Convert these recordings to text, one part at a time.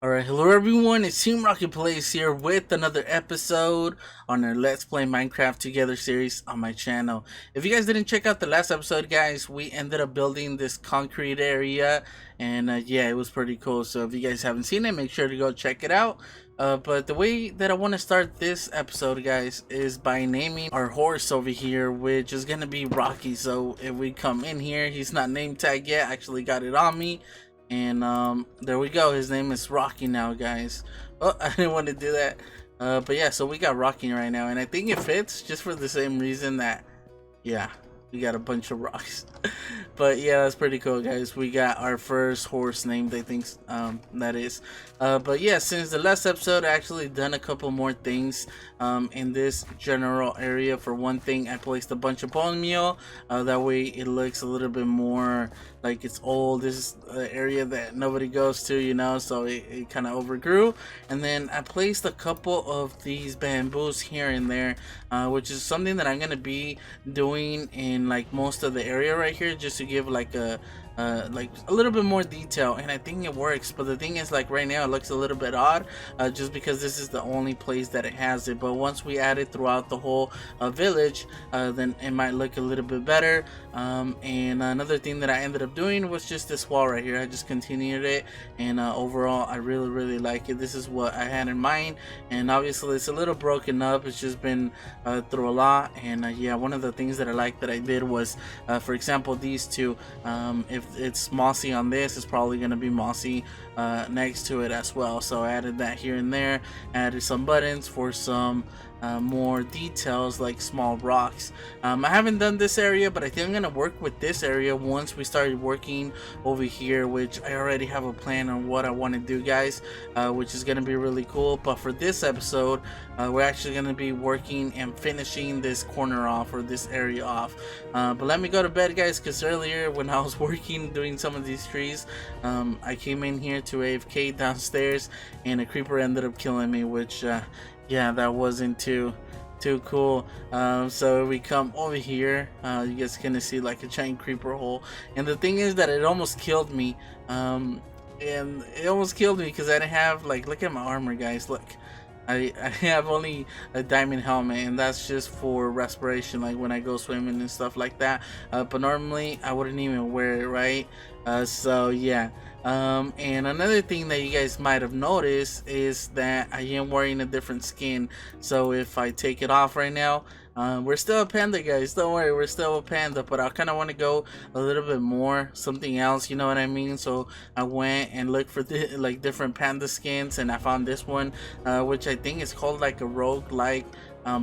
Alright, hello everyone, it's Team Rocket Plays here with another episode on our Let's Play Minecraft Together series on my channel. If you guys didn't check out the last episode, guys, we ended up building this concrete area, and yeah, it was pretty cool. So if you guys haven't seen it, make sure to go check it out. But the way that I want to start this episode, guys, is by naming our horse over here, which is going to be Rocky. So if we come in here, he's not name tag yet, I actually got it on me. And there we go, his name is Rocky now, guys. Oh, I didn't want to do that. But yeah, so we got Rocky right now, and I think it fits just for the same reason that, yeah, we got a bunch of rocks. But yeah, that's pretty cool, guys. We got our first horse named, I think, that is. But yeah, since the last episode, I actually done a couple more things in this general area. For one thing, I placed a bunch of bone meal. That way it looks a little bit more like it's old. This is an area that nobody goes to, you know, so it kind of overgrew. And then I placed a couple of these bamboos here and there, which is something that I'm going to be doing in like most of the area right here, just to give like a little bit more detail, and I think it works. But the thing is, like right now it looks a little bit odd, just because this is the only place that it has it. But once we add it throughout the whole village, then it might look a little bit better. And another thing that I ended up doing was just this wall right here. I just continued it, and overall I really like it. This is what I had in mind, and obviously it's a little broken up. It's just been through a lot, and yeah, one of the things that I like that I did was, for example, these two. If it's mossy on this, it's probably going to be mossy next to it as well. So I added that here and there, added some buttons for some more details like small rocks. I haven't done this area, but I think I'm gonna work with this area once we started working over here, which I already have a plan on what I want to do, guys, which is gonna be really cool. But for this episode, we're actually gonna be working and finishing this corner off, or this area off. But let me go to bed, guys, because earlier when I was working doing some of these trees, I came in here to AFK downstairs and a creeper ended up killing me, which yeah, that wasn't too cool. So we come over here, you guys gonna see like a giant creeper hole, and the thing is that it almost killed me, and it almost killed me because I didn't have, like, look at my armor, guys, look. I have only a diamond helmet, and that's just for respiration, like when I go swimming and stuff like that. But normally I wouldn't even wear it, right? So yeah. And another thing that you guys might have noticed is that I am wearing a different skin. So if I take it off right now, we're still a panda, guys, don't worry, we're still a panda, but I kind of want to go a little bit more something else, you know what I mean? So I went and looked for like different panda skins, and I found this one, which I think is called like a rogue like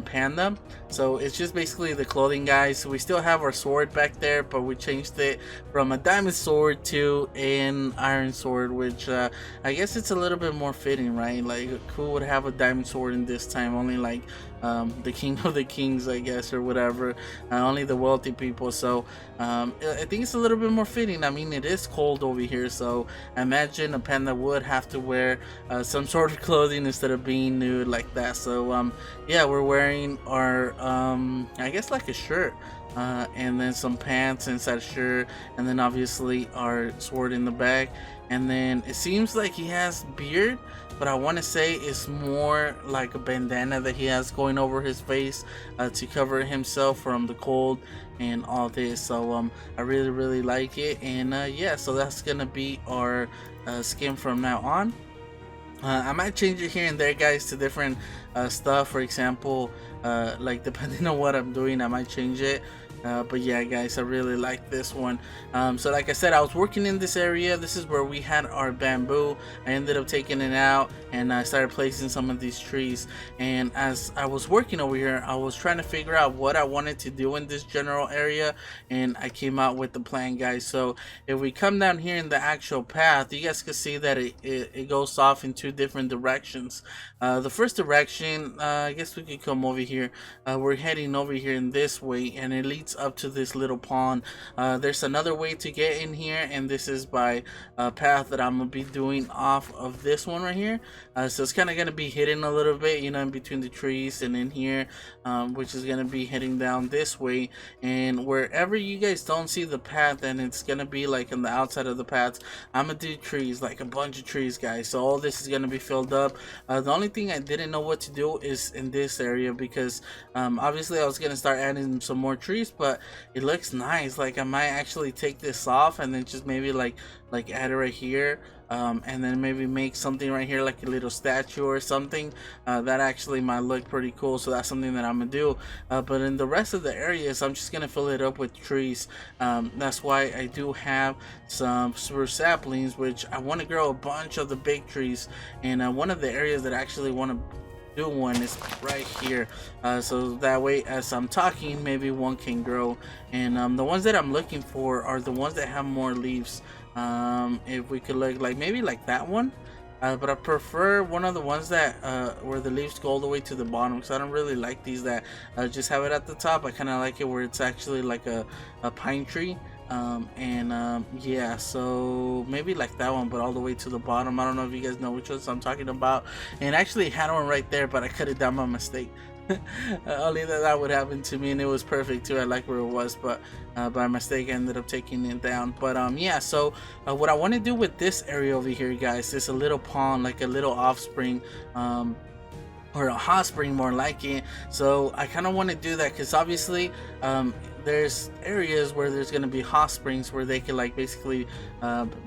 panda. So it's just basically the clothing, guys. So we still have our sword back there, but we changed it from a diamond sword to an iron sword, which I guess it's a little bit more fitting, right? Like, who would have a diamond sword in this time? Only like the king of the kings, I guess, or whatever. Only the wealthy people. So I think it's a little bit more fitting. I mean, it is cold over here, so I imagine a panda would have to wear some sort of clothing instead of being nude like that. So yeah, we're wearing our I guess like a shirt, and then some pants inside a shirt, and then obviously our sword in the back. And then it seems like he has beard, but I want to say it's more like a bandana that he has going over his face to cover himself from the cold and all this. So I really like it, and yeah, so that's gonna be our skin from now on. I might change it here and there, guys, to different stuff. For example, like depending on what I'm doing, I might change it. But yeah, guys, I really like this one. So like I said, I was working in this area. This is where we had our bamboo. I ended up taking it out, and I started placing some of these trees. And as I was working over here, I was trying to figure out what I wanted to do in this general area, and I came out with the plan, guys. So if we come down here in the actual path, you guys can see that it goes off in two different directions. The first direction, I guess we could come over here. We're heading over here in this way, and it leads leads up to this little pond. There's another way to get in here, and this is by a path that I'm gonna be doing off of this one right here. So it's kind of gonna be hidden a little bit, you know, in between the trees and in here, which is gonna be heading down this way. And wherever you guys don't see the path, and it's gonna be like on the outside of the paths, I'm gonna do trees, like a bunch of trees, guys. So all this is gonna be filled up. The only thing I didn't know what to do is in this area, because obviously I was gonna start adding some more trees, but it looks nice. Like I might actually take this off and then just maybe like add it right here, and then maybe make something right here like a little statue or something. That actually might look pretty cool, so that's something that I'm gonna do. But in the rest of the areas, I'm just gonna fill it up with trees. That's why I do have some spruce saplings, which I want to grow a bunch of the big trees. And one of the areas that I actually want to do one is right here, so that way as I'm talking, maybe one can grow. And the ones that I'm looking for are the ones that have more leaves. If we could look like maybe like that one, but I prefer one of the ones that where the leaves go all the way to the bottom, because I don't really like these that just have it at the top. I kind of like it where it's actually like a pine tree. Yeah, so maybe like that one, but all the way to the bottom. I don't know if you guys know which ones I'm talking about. And actually it had one right there, but I cut it down by mistake. Only that would happen to me, and it was perfect too. I like where it was, but by mistake I ended up taking it down. But yeah, so what I want to do with this area over here, guys, is a little pond, like a little offspring, or a hot spring more like it. So I kind of want to do that because obviously there's areas where there's going to be hot springs where they can like basically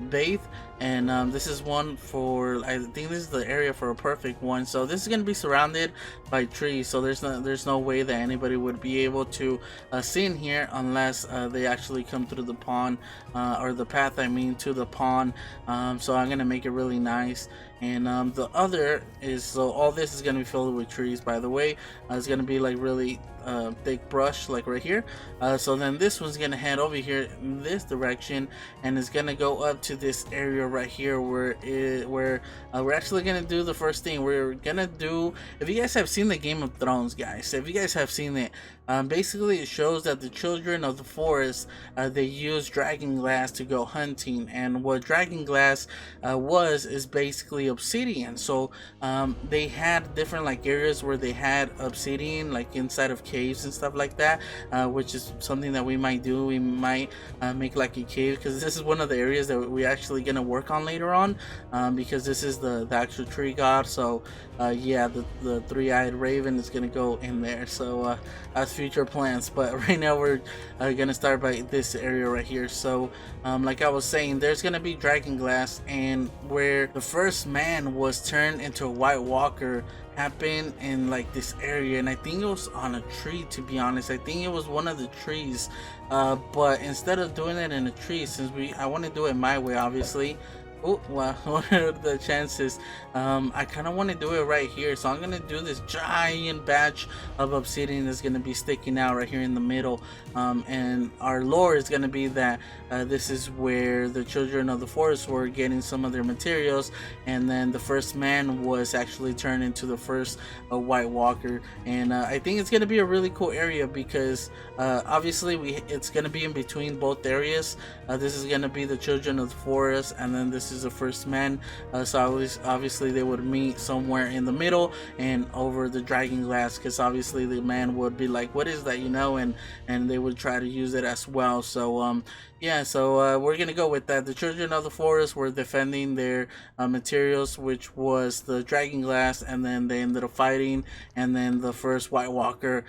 bathe. And this is one for, I think this is the area for a perfect one. So this is going to be surrounded by trees, so there's no way that anybody would be able to see in here unless they actually come through the pond, or the path, I mean, to the pond. So I'm gonna make it really nice. And the other is, so all this is gonna be filled with trees, by the way. It's gonna be like really thick brush, like right here. So then this one's gonna head over here in this direction, and it's gonna go up to this area right here where we're actually gonna do the first thing. We're gonna do, if you guys have seen the Game of Thrones, guys, if you guys have seen it, basically it shows that the children of the forest, they use dragon glass to go hunting. And what dragon glass is basically obsidian. So they had different like areas where they had obsidian like inside of caves and stuff like that, which is something that we might do. We might make like a cave, because this is one of the areas that we're actually gonna work on later on, because this is the actual tree god. So yeah, the three-eyed raven is gonna go in there. So as future plans, but right now we're gonna start by this area right here. So like I was saying, there's gonna be dragon glass, and where the first man was turned into a white walker happened in like this area, and I think it was on a tree, to be honest. I think it was one of the trees, but instead of doing it in a tree, since I want to do it my way, obviously. Oh, well, what are the chances? I kind of want to do it right here, so I'm gonna do this giant batch of obsidian that's gonna be sticking out right here in the middle. And our lore is gonna be that this is where the children of the forest were getting some of their materials, and then the first man was actually turned into the first white walker. And I think it's gonna be a really cool area, because obviously it's gonna be in between both areas. This is gonna be the children of the forest, and then this is the first man. So obviously they would meet somewhere in the middle and over the dragon glass, because obviously the man would be like, what is that, you know, and they would try to use it as well. So yeah, so we're gonna go with that. The children of the forest were defending their materials, which was the dragon glass, and then they ended up fighting, and then the first white walker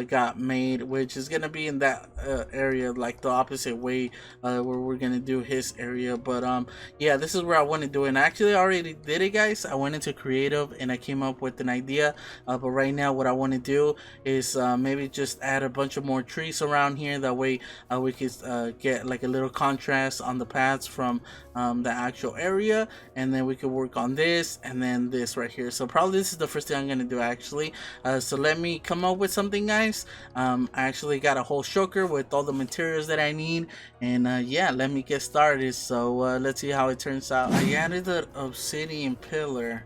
got made, which is gonna be in that area, like the opposite way, where we're gonna do his area. But yeah, this is where I want to do it. And I actually already did it, guys. I went into creative and I came up with an idea, but right now what I want to do is maybe just add a bunch of more trees around here. That way we could get like a little contrast on the paths from the actual area, and then we could work on this and then this right here. So probably this is the first thing I'm gonna do, actually. So let me come up with something, guys. I actually got a whole shulker with all the materials that I need, and yeah, let me get started. So let's see how it turns out. I added the obsidian pillar,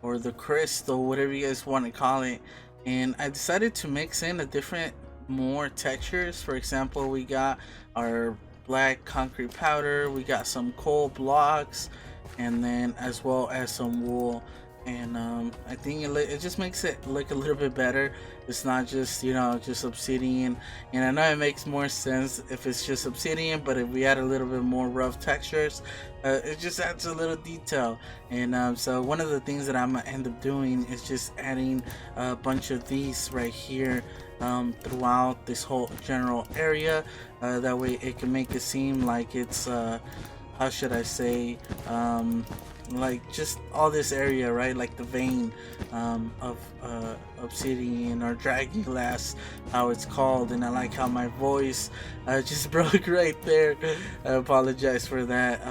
or the crystal, whatever you guys want to call it, and I decided to mix in a different more textures. For example, we got our black concrete powder, we got some coal blocks, and then as well as some wool. And I think it just makes it look a little bit better. It's not just, you know, just obsidian. And I know it makes more sense if it's just obsidian, but if we add a little bit more rough textures, it just adds a little detail. And so one of the things that I'm gonna end up doing is just adding a bunch of these right here throughout this whole general area. That way it can make it seem like it's how should I say, like just all this area, right? Like the vein of obsidian or dragon glass, how it's called. And I like how my voice just broke right there. I apologize for that.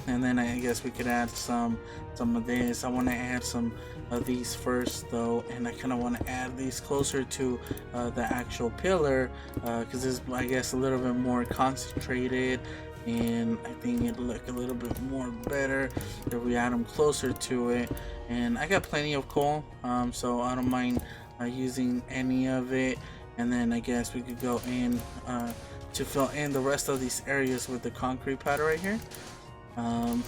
And then I guess we could add some of this. I want to add some of these first though, and I kind of want to add these closer to the actual pillar because it's, I guess, a little bit more concentrated, and I think it'll look a little bit more better if we add them closer to it. And I got plenty of coal, so I don't mind using any of it. And then I guess we could go in to fill in the rest of these areas with the concrete powder right here. And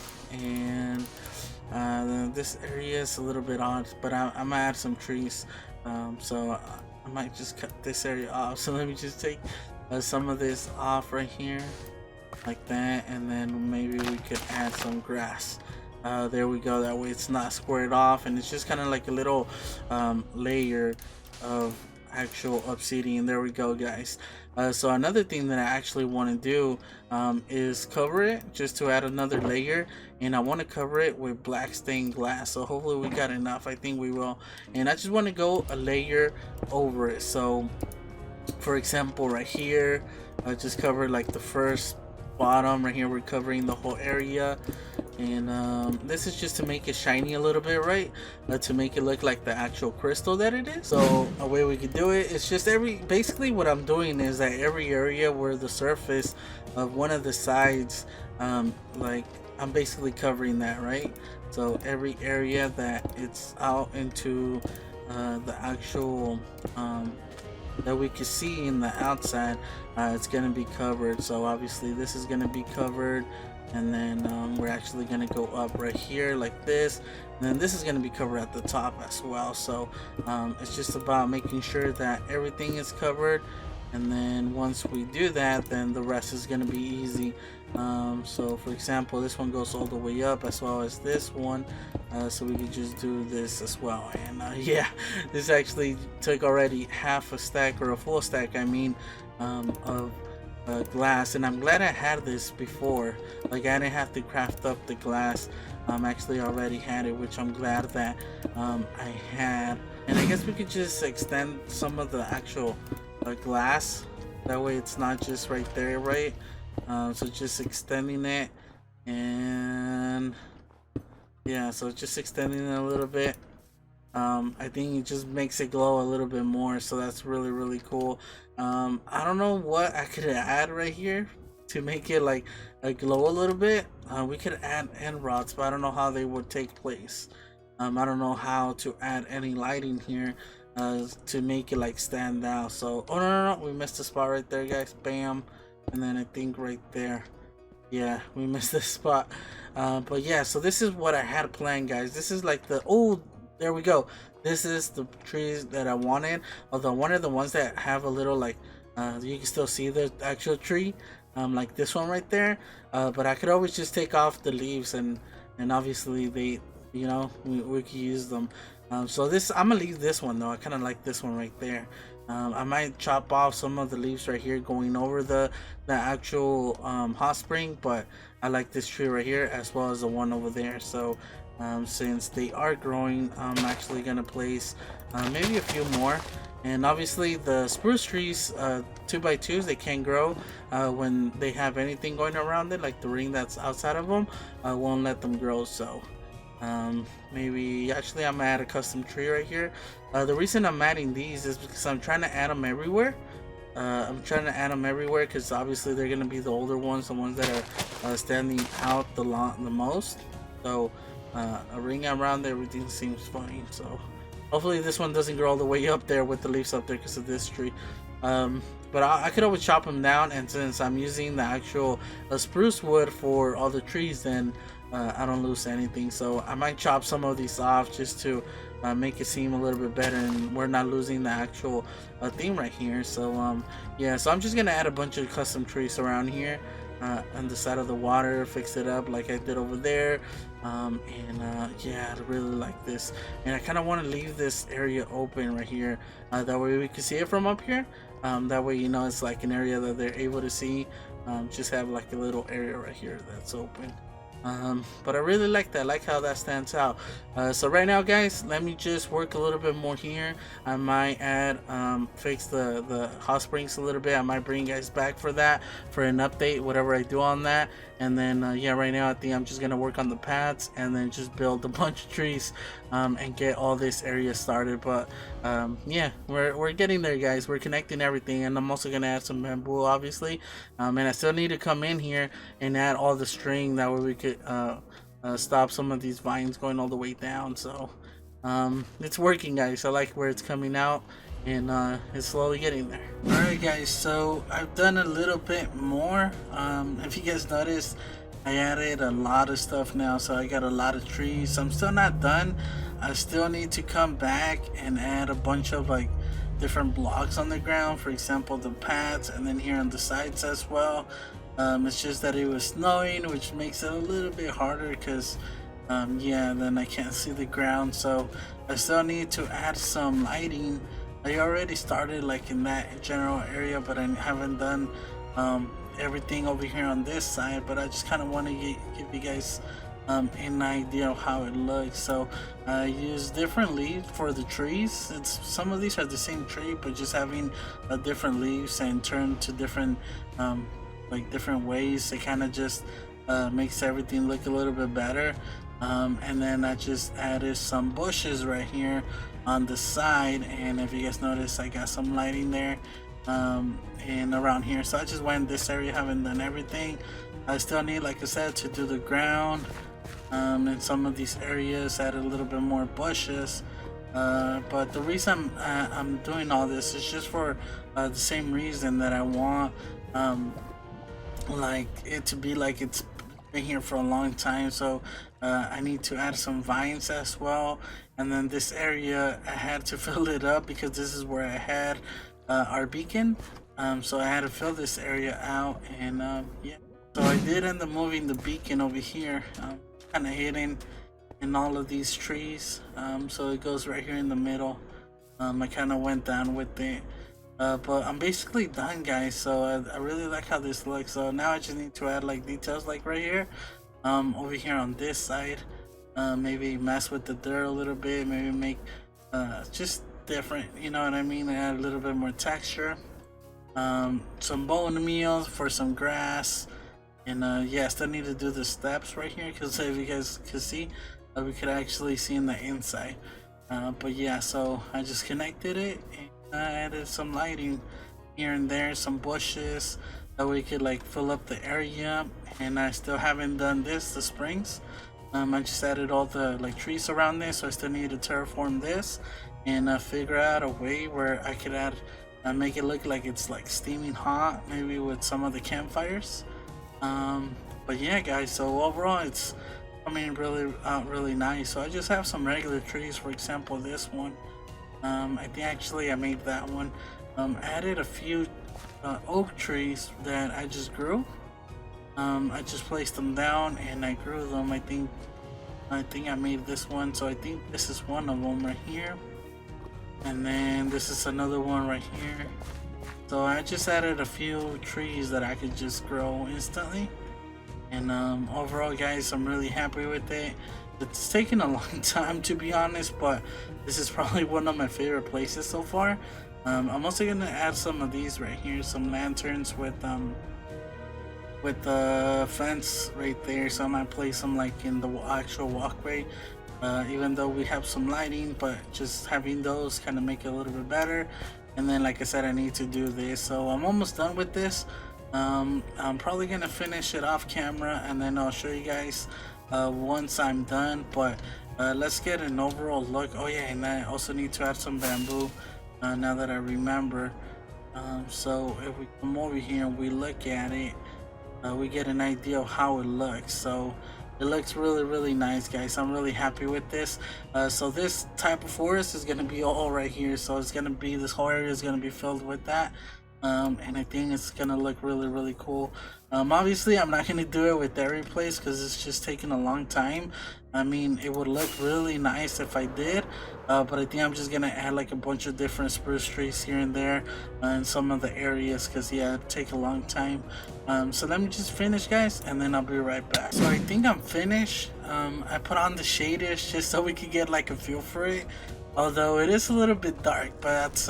this area is a little bit odd, but I'm gonna add some trees, so I might just cut this area off. So let me just take some of this off right here like that, and then maybe we could add some grass. There we go. That way it's not squared off, and it's just kind of like a little layer of actual obsidian. There we go, guys. So another thing that I actually want to do is cover it, just to add another layer, and I want to cover it with black stained glass. So hopefully we got enough. I think we will. And I just want to go a layer over it. So for example, right here, I just covered like the first bottom. Right here we're covering the whole area, and this is just to make it shiny a little bit, right? To make it look like the actual crystal that it is. So a way we could do it is just basically what I'm doing is that every area where the surface of one of the sides, like I'm basically covering that, right? So every area that it's out into the actual that we can see in the outside, it's going to be covered. So obviously this is going to be covered, and then we're actually going to go up right here like this, and then this is going to be covered at the top as well. So it's just about making sure that everything is covered, and then once we do that, then the rest is going to be easy. So for example, this one goes all the way up, as well as this one, so we could just do this as well. And yeah, this actually took already half a stack, or a full stack I mean, of glass, and I'm glad I had this before. Like I didn't have to craft up the glass. Actually already had it, which I'm glad that I had. And I guess we could just extend some of the actual glass, that way it's not just right there, right? So just extending it, and yeah, so just extending it a little bit. I think it just makes it glow a little bit more, so that's really cool. I don't know what I could add right here to make it like glow a little bit. We could add end rods, but I don't know how they would take place. I don't know how to add any lighting here to make it like stand out. So oh no, we missed a spot right there, guys. Bam. And then I think right there, yeah, we missed this spot. But yeah, so this is what I had planned, guys. This is like the, oh, there we go. This is the trees that I wanted. Although one of the ones that have a little like you can still see the actual tree, like this one right there. But I could always just take off the leaves, and obviously they, you know, we could use them. So this, I'm gonna leave this one though. I kind of like this one right there. I might chop off some of the leaves right here going over the actual hot spring, but I like this tree right here as well as the one over there. So since they are growing, I'm actually gonna place maybe a few more. And obviously the spruce trees, 2x2s, they can grow when they have anything going around it, like the ring that's outside of them won't let them grow. So maybe actually I'm gonna add a custom tree right here. The reason I'm adding these is because I'm trying to add them everywhere. Because obviously they're gonna be the older ones, the ones that are standing out the most. So a ring around everything seems fine. So hopefully this one doesn't grow all the way up there with the leaves up there because of this tree. But I could always chop them down, and since I'm using the actual spruce wood for all the trees, then I don't lose anything. So I might chop some of these off just to make it seem a little bit better, and we're not losing the actual theme right here. So yeah, so I'm just gonna add a bunch of custom trees around here on the side of the water, fix it up like I did over there. Yeah, I really like this, and I kind of want to leave this area open right here, that way we can see it from up here. That way, you know, it's like an area that they're able to see. Just have like a little area right here that's open. But I really like that. I like how that stands out. So right now, guys, let me just work a little bit more here. I might add fix the hot springs a little bit. I might bring you guys back for that, for an update, whatever I do on that. And then yeah, right now I think I'm just gonna work on the pads and then just build a bunch of trees and get all this area started. But yeah, we're getting there, guys. We're connecting everything, and I'm also gonna add some bamboo, obviously. And I still need to come in here and add all the string, that way we could stop some of these vines going all the way down. So it's working, guys. I like where it's coming out, and it's slowly getting there. Alright, guys, so I've done a little bit more. If you guys noticed, I added a lot of stuff now, so I got a lot of trees. I'm still not done. I still need to come back and add a bunch of like different blocks on the ground, for example the pads, and then here on the sides as well. It's just that it was snowing, which makes it a little bit harder because yeah, then I can't see the ground. So I still need to add some lighting. I already started like in that general area, but I haven't done everything over here on this side. But I just kind of want to give you guys an idea of how it looks. So I use different leaves for the trees. Some of these are the same tree, but just having different leaves and turn to different like different ways, it kind of just makes everything look a little bit better. And then I just added some bushes right here on the side, and if you guys notice, I got some lighting there and around here. So I just went in this area, haven't done everything. I still need, like I said, to do the ground. In some of these areas, add a little bit more bushes. But the reason I'm doing all this is just for the same reason that I want like it to be like it's been here for a long time. So I need to add some vines as well. And then this area, I had to fill it up because this is where I had our beacon. So I had to fill this area out, and yeah. So I did end up moving the beacon over here, kind of hidden in all of these trees. So it goes right here in the middle. I kind of went down with it. But I'm basically done, guys. So I really like how this looks. So now I just need to add like details like right here, over here on this side. Maybe mess with the dirt a little bit, maybe make just different, you know what I mean, add a little bit more texture. Some bone meal for some grass, and yeah, I still need to do the steps right here because if you guys can see, we could actually see in the inside. But yeah, so I just connected it, and I added some lighting here and there, some bushes, that we could like fill up the area. And I still haven't done this, the springs. I just added all the like trees around this, so I still need to terraform this and figure out a way where I could add make it look like it's like steaming hot, maybe with some of the campfires. But yeah, guys, so overall it's coming really really nice. So I just have some regular trees, for example this one. I think actually I made that one. Added a few oak trees that I just grew. I just placed them down and I grew them. I think I made this one, so I think this is one of them right here, and then this is another one right here. So I just added a few trees that I could just grow instantly, and overall, guys, I'm really happy with it. It's taken a long time, to be honest, but this is probably one of my favorite places so far. I'm also gonna add some of these right here, some lanterns with the fence right there. So I might place them like in the actual walkway, even though we have some lighting, but just having those kind of make it a little bit better. And then, like I said, I need to do this, so I'm almost done with this. I'm probably gonna finish it off camera, and then I'll show you guys once I'm done. But let's get an overall look. Oh yeah, and I also need to add some bamboo, now that I remember. So if we come over here and we look at it, we get an idea of how it looks. So it looks really nice, guys. I'm really happy with this. So this type of forest is going to be all right here. So it's going to be, this whole area is going to be filled with that. And I think it's going to look really cool. Obviously I'm not going to do it with every place because it's just taking a long time. I mean, it would look really nice if I did, but I think I'm just gonna add like a bunch of different spruce trees here and there in some of the areas, because yeah, it'd take a long time. So let me just finish, guys, and then I'll be right back. So I think I'm finished. I put on the shaders just so we could get like a feel for it, although it is a little bit dark, but that's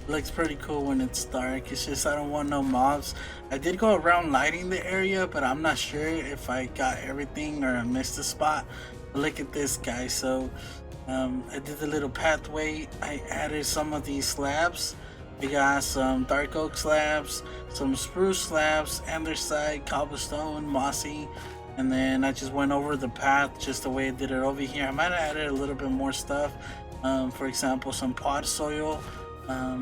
looks pretty cool when it's dark. It's just I don't want no mobs. I did go around lighting the area, but I'm not sure if I got everything or I missed a spot. But look at this, guys. So I did the little pathway. I added some of these slabs. We got some dark oak slabs, some spruce slabs, andesite, cobblestone, mossy, and then I just went over the path just the way I did it over here. I might have added a little bit more stuff. For example, some pod soil.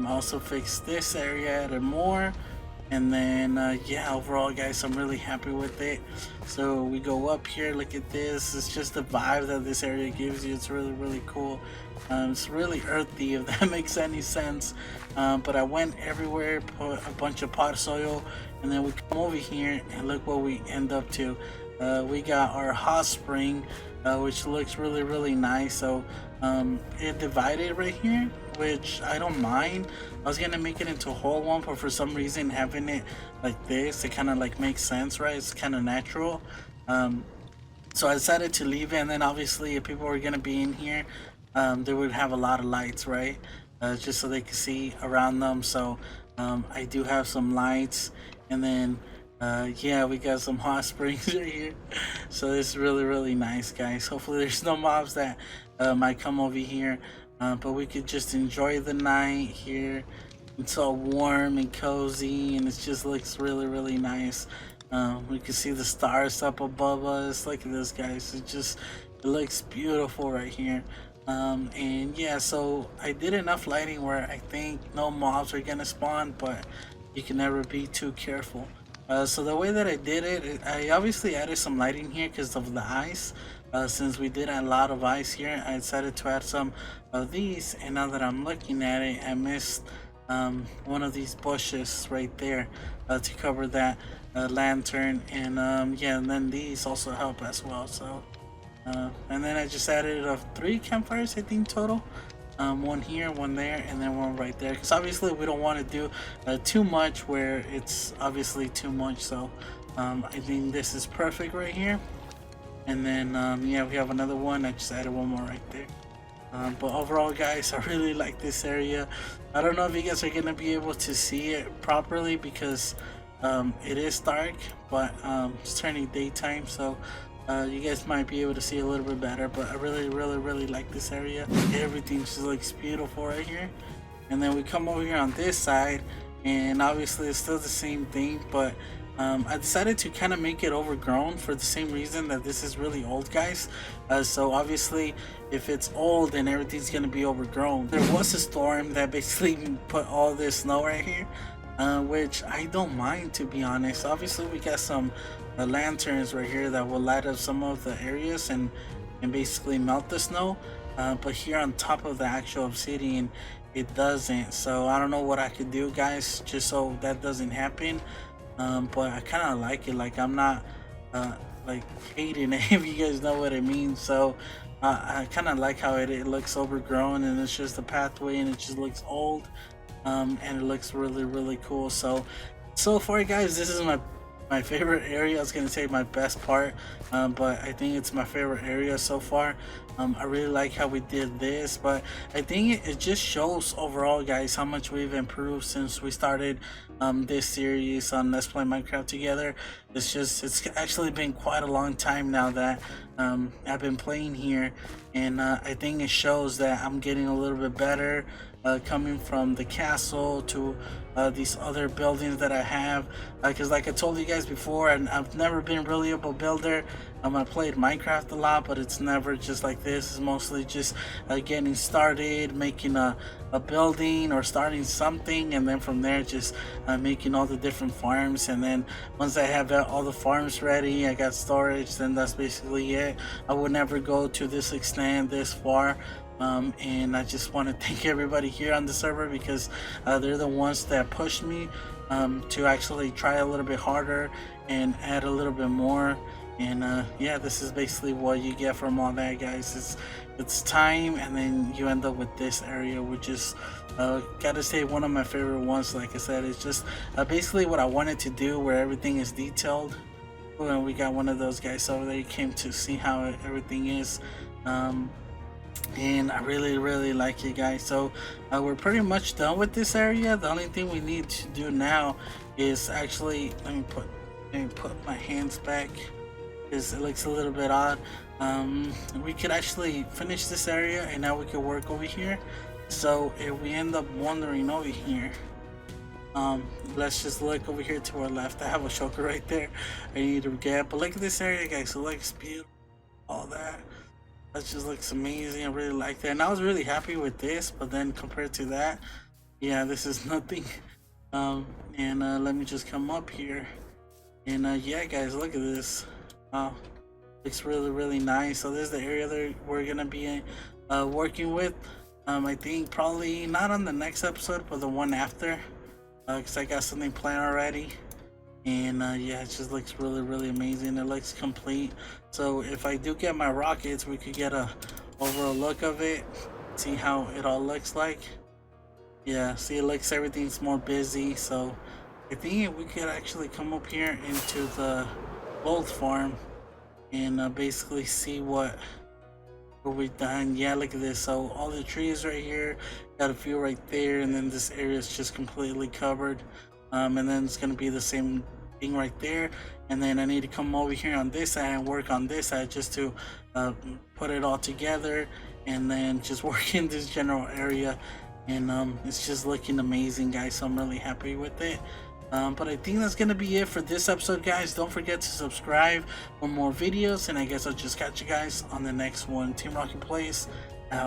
Also fixed this area, added more, and then yeah, overall, guys, I'm really happy with it. So we go up here, look at this. It's just the vibe that this area gives you. It's really cool. It's really earthy, if that makes any sense. But I went everywhere, put a bunch of pot soil, and then we come over here and look what we end up to. We got our hot spring, which looks really nice. So it divided right here, which I don't mind. I was gonna make it into a whole one, but for some reason having it like this, it kind of like makes sense, right? It's kind of natural. So I decided to leave it, and then obviously if people were gonna be in here, they would have a lot of lights, right? Just so they could see around them. So I do have some lights, and then yeah, we got some hot springs right here. So it's really nice, guys. Hopefully there's no mobs that might come over here, but we could just enjoy the night here. It's all warm and cozy, and it just looks really nice. We can see the stars up above us. Look at this, guys. It looks beautiful right here. And yeah, so I did enough lighting where I think no mobs are gonna spawn, but you can never be too careful. So the way that I did it, I obviously added some lighting here because of the ice. Since we did a lot of ice here, I decided to add some of these, and now that I'm looking at it, I missed one of these bushes right there to cover that lantern, and yeah, and then these also help as well. So and then I just added 3 campfires, I think, total. One here, one there, and then one right there, because obviously we don't want to do too much where it's obviously too much. So I think this is perfect right here. And then yeah, we have another one. I just added one more right there. But overall, guys, I really like this area. I don't know if you guys are gonna be able to see it properly because it is dark, but it's turning daytime, so you guys might be able to see a little bit better. But I really like this area. Everything just looks beautiful right here. And then we come over here on this side, and obviously it's still the same thing, but I decided to kind of make it overgrown for the same reason that this is really old, guys. So obviously if it's old, then everything's gonna be overgrown. There was a storm that basically put all this snow right here, which I don't mind, to be honest. Obviously we got some lanterns right here that will light up some of the areas and basically melt the snow, but here on top of the actual obsidian it doesn't. So I don't know what I could do, guys, just so that doesn't happen. But I kind of like it. Like, I'm not like hating it, if you guys know what I mean. So I kind of like how it looks overgrown, and it's just a pathway, and it just looks old, and it looks really cool. So far, guys, this is my favorite area. I was gonna say my best part, but I think it's my favorite area so far. I really like how we did this, but I think it just shows overall, guys, how much we've improved since we started this series on Let's Play Minecraft Together. It's actually been quite a long time now that I've been playing here, and I think it shows that I'm getting a little bit better. coming from the castle to these other buildings that I have, because like I told you guys before, and I've never been really a builder. I played Minecraft a lot, but it's never just like this. It's mostly just getting started, making a building or starting something, and then from there just making all the different farms. And then once I have all the farms ready, I got storage, then that's basically it. I would never go to this extent this far. And I just want to thank everybody here on the server, because they're the ones that pushed me to actually try a little bit harder and add a little bit more. And yeah, this is basically what you get from all that, guys. It's time, and then you end up with this area, which is gotta say one of my favorite ones. Like I said, it's just basically what I wanted to do, where everything is detailed. And we got one of those guys over there. He came to see how everything is. And I really like it, guys. So we're pretty much done with this area. The only thing we need to do now is actually, let me put my hands back, because it looks a little bit odd. We could actually finish this area, and now we could work over here. So if we end up wandering over here, let's just look over here to our left. I have a shulker right there I need to get, but look at this area, guys. It looks beautiful. All that just looks amazing. I really like that, and I was really happy with this. But then compared to that, yeah, this is nothing. And let me just come up here, and yeah, guys, look at this. Wow, looks really nice. So this is the area that we're gonna be working with. I think probably not on the next episode, but the one after, because I got something planned already. And yeah, it just looks really amazing. It looks complete. So if I do get my rockets, we could get a overall look of it, see how it all looks like. Yeah, see, it looks, everything's more busy. So I think we could actually come up here into the gold farm and basically see what we've done. Yeah, look at this. So all the trees right here, got a few right there, and then this area is just completely covered. And then it's gonna be the same thing right there. And then I need to come over here on this side and work on this side, just to put it all together, and then just work in this general area. And it's just looking amazing, guys. So I'm really happy with it. But I think that's gonna be it for this episode, guys. Don't forget to subscribe for more videos, and I guess I'll just catch you guys on the next one. Team Rocky Plays